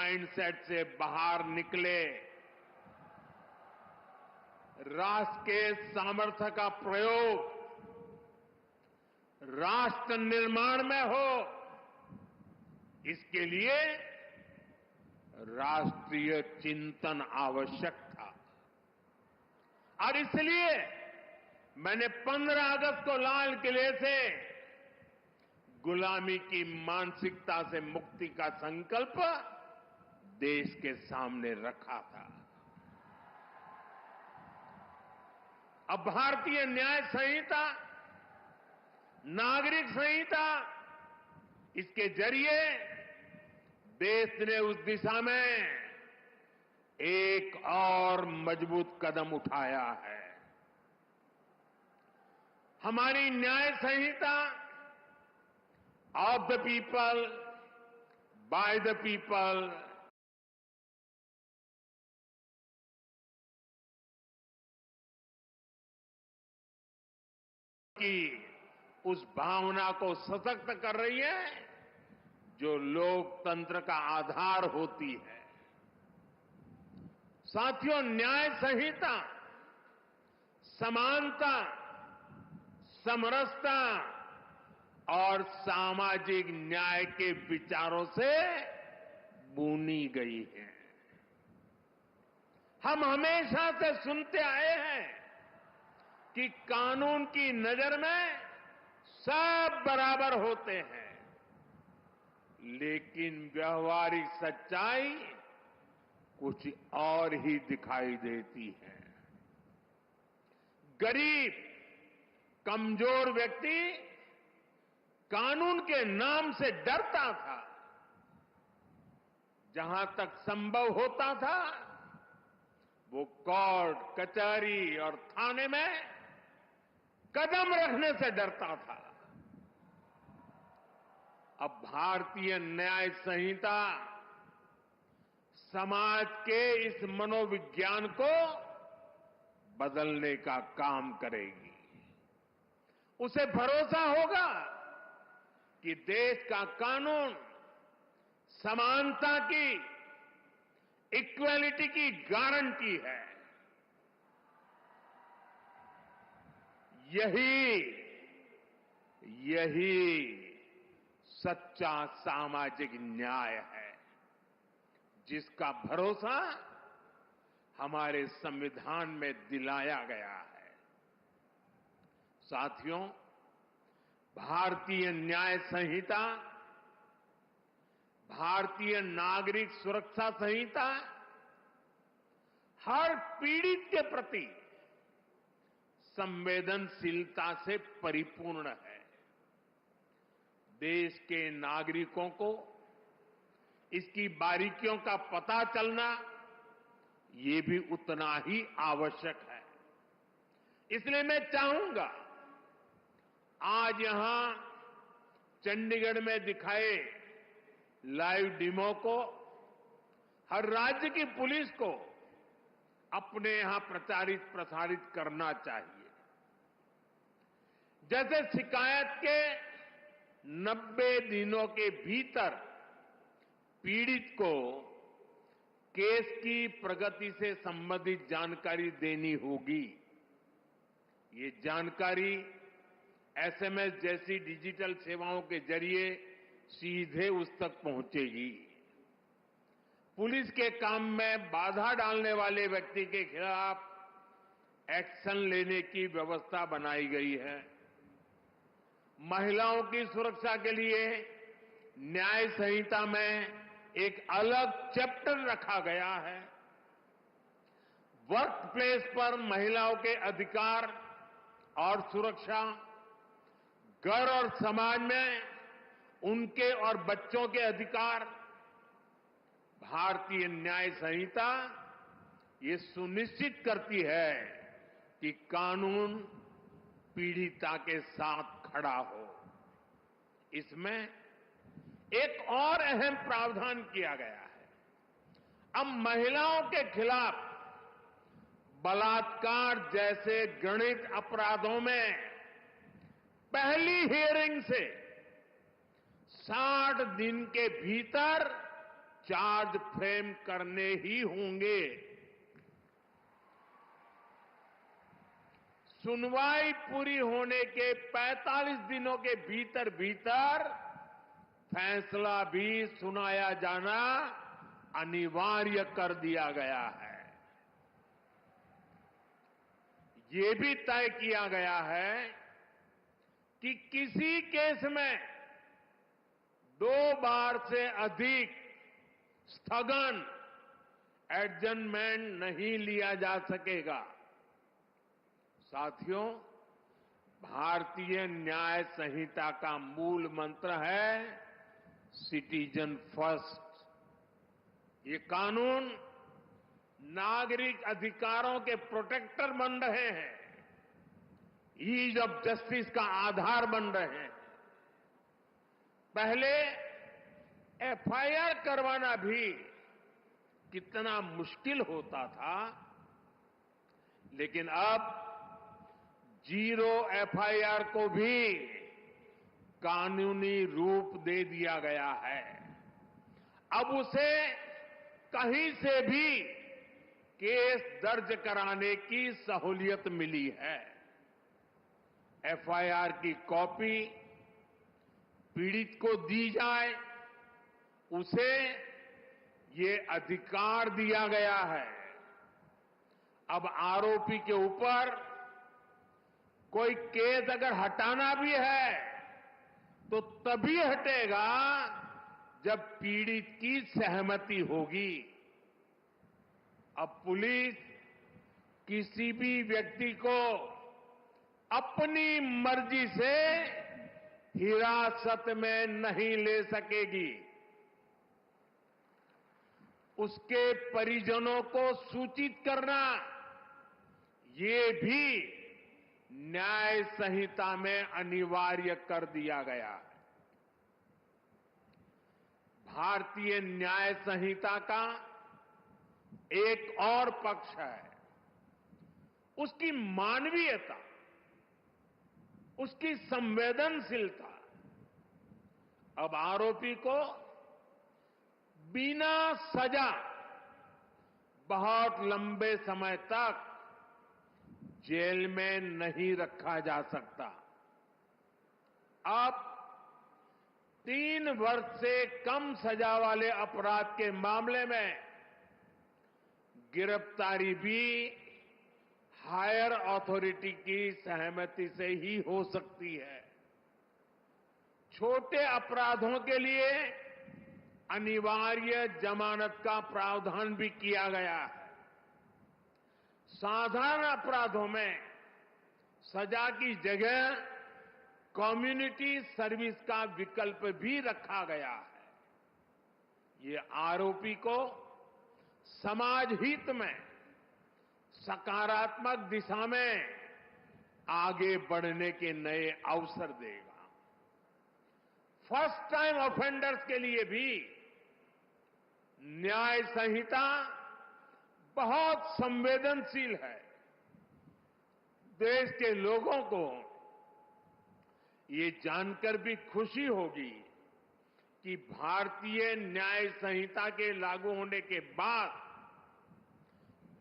Mindset से बाहर निकले, राष्ट्र के सामर्थ्य का प्रयोग राष्ट्र निर्माण में हो, इसके लिए राष्ट्रीय चिंतन आवश्यक था। और इसलिए मैंने 15 अगस्त को लाल किले से गुलामी की मानसिकता से मुक्ति का संकल्प देश के सामने रखा था। अब भारतीय न्याय संहिता, नागरिक संहिता, इसके जरिए देश ने उस दिशा में एक और मजबूत कदम उठाया है। हमारी न्याय संहिता of the people, by the people, की उस भावना को सशक्त कर रही है जो लोकतंत्र का आधार होती है। साथियों, न्याय संहिता समानता, समरसता और सामाजिक न्याय के विचारों से बुनी गई है। हम हमेशा से सुनते आए हैं कि कानून की नजर में सब बराबर होते हैं, लेकिन व्यवहारिक सच्चाई कुछ और ही दिखाई देती है। गरीब, कमजोर व्यक्ति कानून के नाम से डरता था। जहां तक संभव होता था, वो कोर्ट, कचहरी और थाने में कदम रखने से डरता था। अब भारतीय न्याय संहिता समाज के इस मनोविज्ञान को बदलने का काम करेगी। उसे भरोसा होगा कि देश का कानून समानता की, इक्वालिटी की गारंटी है। यही सच्चा सामाजिक न्याय है, जिसका भरोसा हमारे संविधान में दिलाया गया है। साथियों, भारतीय न्याय संहिता, भारतीय नागरिक सुरक्षा संहिता हर पीड़ित के प्रति संवेदनशीलता से परिपूर्ण है। देश के नागरिकों को इसकी बारीकियों का पता चलना, ये भी उतना ही आवश्यक है। इसलिए मैं चाहूंगा, आज यहां चंडीगढ़ में दिखाए लाइव डेमो को हर राज्य की पुलिस को अपने यहां प्रचारित प्रसारित करना चाहिए। जैसे शिकायत के 90 दिनों के भीतर पीड़ित को केस की प्रगति से संबंधित जानकारी देनी होगी। ये जानकारी एसएमएस जैसी डिजिटल सेवाओं के जरिए सीधे उस तक पहुंचेगी। पुलिस के काम में बाधा डालने वाले व्यक्ति के खिलाफ एक्शन लेने की व्यवस्था बनाई गई है। महिलाओं की सुरक्षा के लिए न्याय संहिता में एक अलग चैप्टर रखा गया है। वर्क प्लेस पर महिलाओं के अधिकार और सुरक्षा, घर और समाज में उनके और बच्चों के अधिकार, भारतीय न्याय संहिता ये सुनिश्चित करती है कि कानून पीड़िता के साथ खड़ा हो। इसमें एक और अहम प्रावधान किया गया है। अब महिलाओं के खिलाफ बलात्कार जैसे घृणित अपराधों में पहली हियरिंग से 60 दिन के भीतर चार्ज फ्रेम करने ही होंगे। सुनवाई पूरी होने के 45 दिनों के भीतर भीतर फैसला भी सुनाया जाना अनिवार्य कर दिया गया है। ये भी तय किया गया है कि किसी केस में 2 बार से अधिक स्थगन एडजमेंट नहीं लिया जा सकेगा। साथियों, भारतीय न्याय संहिता का मूल मंत्र है सिटीजन फर्स्ट। ये कानून नागरिक अधिकारों के प्रोटेक्टर बन रहे हैं, ईज ऑफ जस्टिस का आधार बन रहे हैं। पहले एफआईआर करवाना भी कितना मुश्किल होता था, लेकिन अब जीरो एफआईआर को भी कानूनी रूप दे दिया गया है। अब उसे कहीं से भी केस दर्ज कराने की सहूलियत मिली है। एफआईआर की कॉपी पीड़ित को दी जाए, उसे ये अधिकार दिया गया है। अब आरोपी के ऊपर कोई केस अगर हटाना भी है तो तभी हटेगा जब पीड़ित की सहमति होगी। अब पुलिस किसी भी व्यक्ति को अपनी मर्जी से हिरासत में नहीं ले सकेगी। उसके परिजनों को सूचित करना, ये भी न्याय संहिता में अनिवार्य कर दिया गया है। भारतीय न्याय संहिता का एक और पक्ष है उसकी मानवीयता, उसकी संवेदनशीलता। अब आरोपी को बिना सजा बहुत लंबे समय तक जेल में नहीं रखा जा सकता। अब 3 वर्ष से कम सजा वाले अपराध के मामले में गिरफ्तारी भी हायर अथॉरिटी की सहमति से ही हो सकती है। छोटे अपराधों के लिए अनिवार्य जमानत का प्रावधान भी किया गया है। साधारण अपराधों में सजा की जगह कम्युनिटी सर्विस का विकल्प भी रखा गया है। ये आरोपी को समाज हित में सकारात्मक दिशा में आगे बढ़ने के नए अवसर देगा। फर्स्ट टाइम ऑफेंडर्स के लिए भी न्याय संहिता बहुत संवेदनशील है। देश के लोगों को ये जानकर भी खुशी होगी कि भारतीय न्याय संहिता के लागू होने के बाद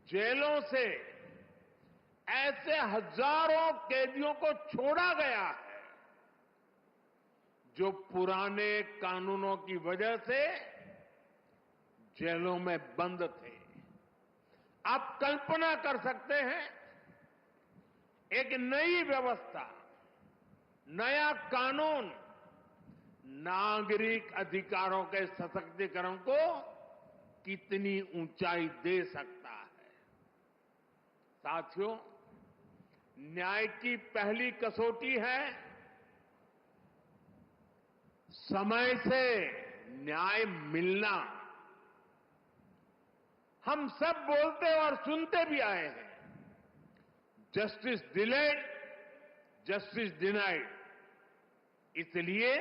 जेलों से ऐसे हजारों कैदियों को छोड़ा गया है जो पुराने कानूनों की वजह से जेलों में बंद थे। आप कल्पना कर सकते हैं, एक नई व्यवस्था, नया कानून नागरिक अधिकारों के सशक्तिकरण को कितनी ऊंचाई दे सकता है। साथियों, न्याय की पहली कसौटी है समय से न्याय मिलना। हम सब बोलते और सुनते भी आए हैं, जस्टिस डिलेड, जस्टिस डिनाइड। इसलिए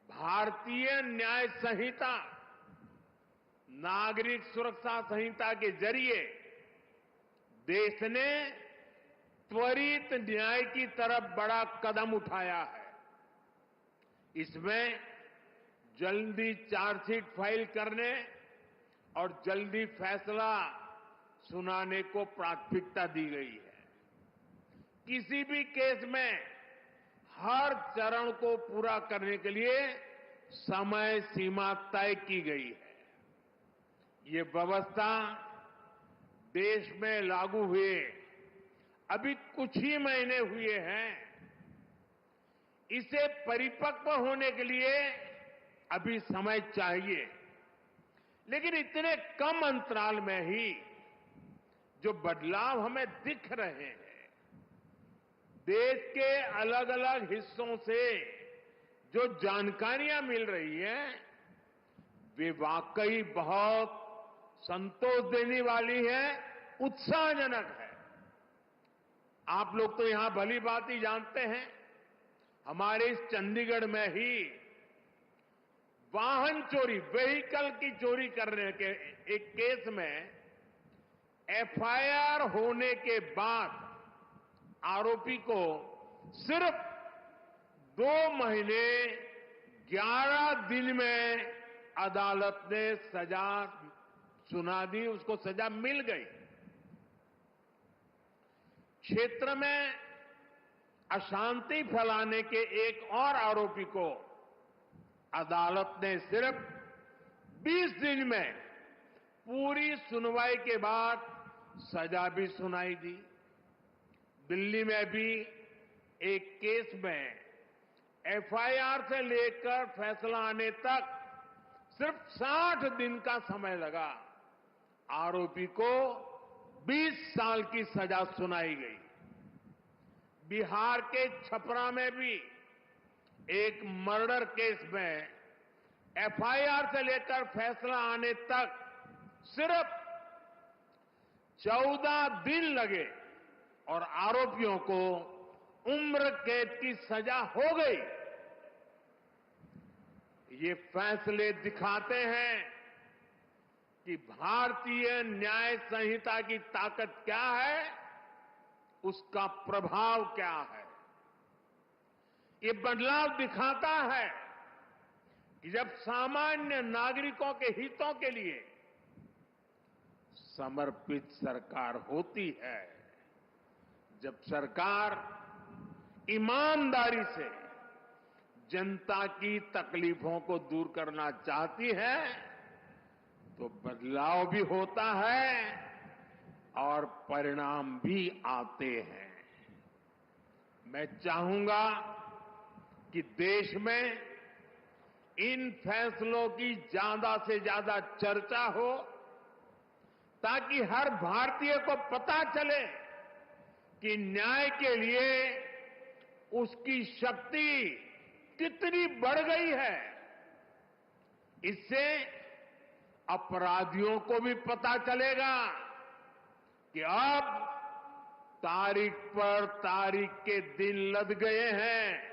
भारतीय न्याय संहिता, नागरिक सुरक्षा संहिता के जरिए देश ने त्वरित न्याय की तरफ बड़ा कदम उठाया है। इसमें जल्दी चार्जशीट फाइल करने और जल्दी फैसला सुनाने को प्राथमिकता दी गई है। किसी भी केस में हर चरण को पूरा करने के लिए समय सीमा तय की गई है। ये व्यवस्था देश में लागू हुए अभी कुछ ही महीने हुए हैं। इसे परिपक्व होने के लिए अभी समय चाहिए, लेकिन इतने कम अंतराल में ही जो बदलाव हमें दिख रहे हैं, देश के अलग अलग हिस्सों से जो जानकारियां मिल रही हैं, वे वाकई बहुत संतोष देने वाली है, उत्साहजनक है। आप लोग तो यहां भली बात ही जानते हैं, हमारे इस चंडीगढ़ में ही वाहन चोरी, व्हीकल की चोरी करने के एक केस में एफआईआर होने के बाद आरोपी को सिर्फ 2 महीने 11 दिन में अदालत ने सजा सुना दी, उसको सजा मिल गई। क्षेत्र में अशांति फैलाने के एक और आरोपी को अदालत ने सिर्फ 20 दिन में पूरी सुनवाई के बाद सजा भी सुनाई दी। दिल्ली में भी एक केस में एफआईआर से लेकर फैसला आने तक सिर्फ 60 दिन का समय लगा। आरोपी को 20 साल की सजा सुनाई गई। बिहार के छपरा में भी एक मर्डर केस में एफआईआर से लेकर फैसला आने तक सिर्फ 14 दिन लगे और आरोपियों को उम्र कैद की सजा हो गई। ये फैसले दिखाते हैं कि भारतीय न्याय संहिता की ताकत क्या है, उसका प्रभाव क्या है। ये बदलाव दिखाता है कि जब सामान्य नागरिकों के हितों के लिए समर्पित सरकार होती है, जब सरकार ईमानदारी से जनता की तकलीफों को दूर करना चाहती है, तो बदलाव भी होता है और परिणाम भी आते हैं। मैं चाहूंगा कि देश में इन फैसलों की ज्यादा से ज्यादा चर्चा हो, ताकि हर भारतीय को पता चले कि न्याय के लिए उसकी शक्ति कितनी बढ़ गई है। इससे अपराधियों को भी पता चलेगा कि अब तारीख पर तारीख के दिन लद गए हैं,